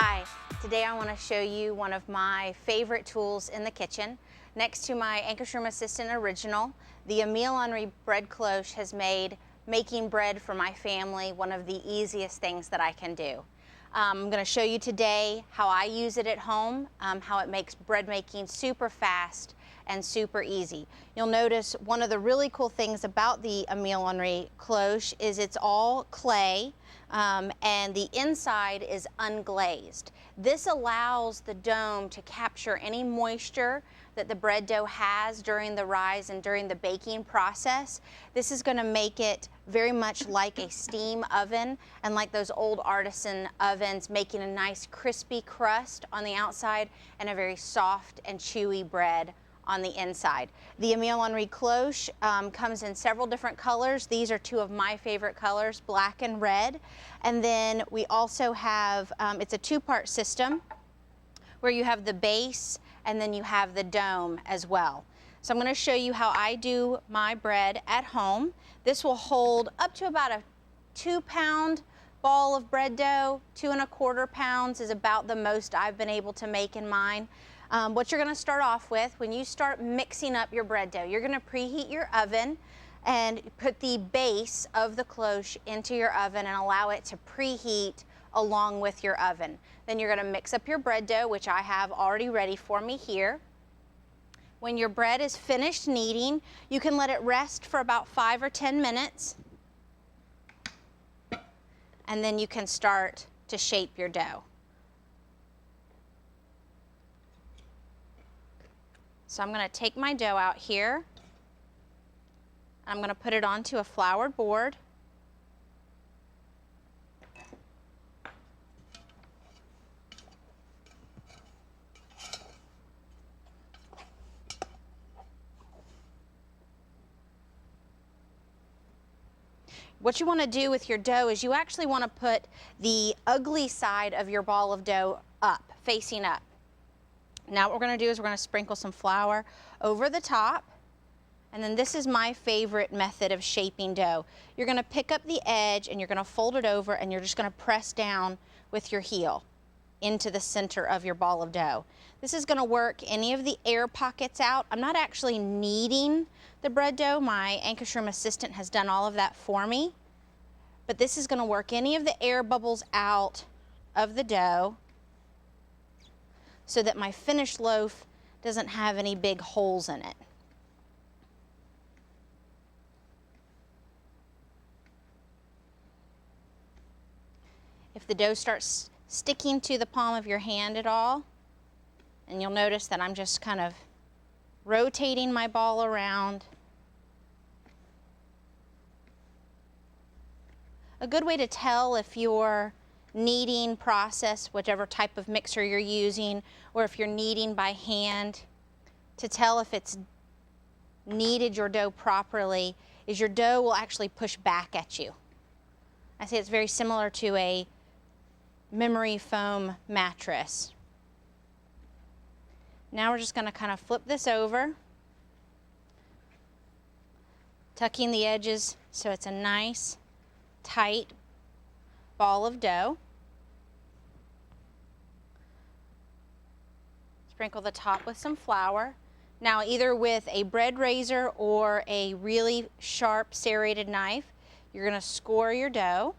Hi, today I want to show you one of my favorite tools in the kitchen. Next to my Room Assistant Original, the Emile Henry bread cloche has made making bread for my family one of the easiest things that I can do. I'm going to show you today how I use it at home, how it makes bread making super fast and super easy. You'll notice one of the really cool things about the Emile Henry cloche is it's all clay and the inside is unglazed. This allows the dome to capture any moisture that the bread dough has during the rise and during the baking process. This is going to make it very much like a steam oven and like those old artisan ovens, making a nice crispy crust on the outside and a very soft and chewy bread on the inside. The Emile Henry cloche comes in several different colors. These are two of my favorite colors, black and red. And then we also have, it's a two-part system where you have the base and then you have the dome as well. So I'm going to show you how I do my bread at home. This will hold up to about a 2-pound ball of bread dough. 2¼ pounds is about the most I've been able to make in mine. What you're going to start off with, when you start mixing up your bread dough, you're going to preheat your oven and put the base of the cloche into your oven and allow it to preheat along with your oven. Then you're going to mix up your bread dough, which I have already ready for me here. When your bread is finished kneading, you can let it rest for about 5 or 10 minutes. And then you can start to shape your dough. So I'm going to take my dough out here. I'm going to put it onto a floured board. What you want to do with your dough is you actually want to put the ugly side of your ball of dough up, facing up. Now what we're going to do is we're going to sprinkle some flour over the top, and then this is my favorite method of shaping dough. You're going to pick up the edge and you're going to fold it over and you're just going to press down with your heel into the center of your ball of dough. This is going to work any of the air pockets out. I'm not actually kneading the bread dough. My Room Assistant has done all of that for me. But this is going to work any of the air bubbles out of the dough so that my finished loaf doesn't have any big holes in it. If the dough starts sticking to the palm of your hand at all, and you'll notice that I'm just kind of rotating my ball around. A good way to tell if your kneading process, whichever type of mixer you're using, or if you're kneading by hand, to tell if it's kneaded your dough properly, is your dough will actually push back at you. I say it's very similar to a memory foam mattress. Now we're just going to kind of flip this over, tucking the edges so it's a nice, tight ball of dough. Sprinkle the top with some flour. Now either with a bread razor or a really sharp serrated knife, you're going to score your dough.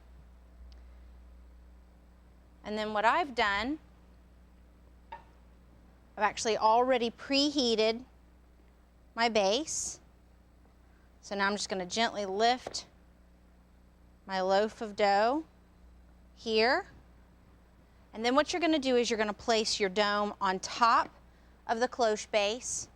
And then what I've done, I've actually already preheated my base. So now I'm just going to gently lift my loaf of dough here. And then what you're going to do is you're going to place your dome on top of the cloche base.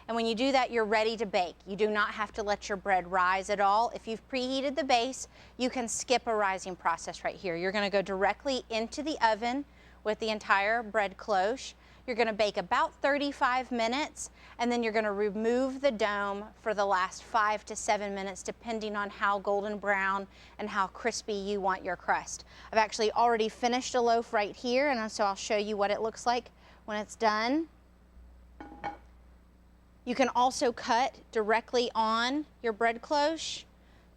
And when you do that, you're ready to bake. You do not have to let your bread rise at all. If you've preheated the base, you can skip a rising process right here. You're going to go directly into the oven with the entire bread cloche. You're going to bake about 35 minutes, and then you're going to remove the dome for the last 5 to 7 minutes, depending on how golden brown and how crispy you want your crust. I've actually already finished a loaf right here, and so I'll show you what it looks like when it's done. You can also cut directly on your bread cloche,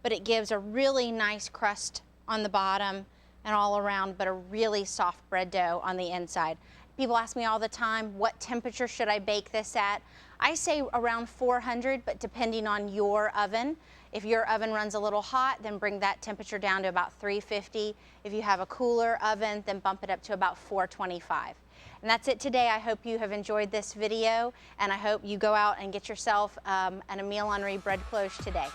but it gives a really nice crust on the bottom and all around, but a really soft bread dough on the inside. People ask me all the time, what temperature should I bake this at? I say around 400, but depending on your oven. If your oven runs a little hot, then bring that temperature down to about 350. If you have a cooler oven, then bump it up to about 425. And that's it today. I hope you have enjoyed this video, and I hope you go out and get yourself an Emile Henry bread cloche today.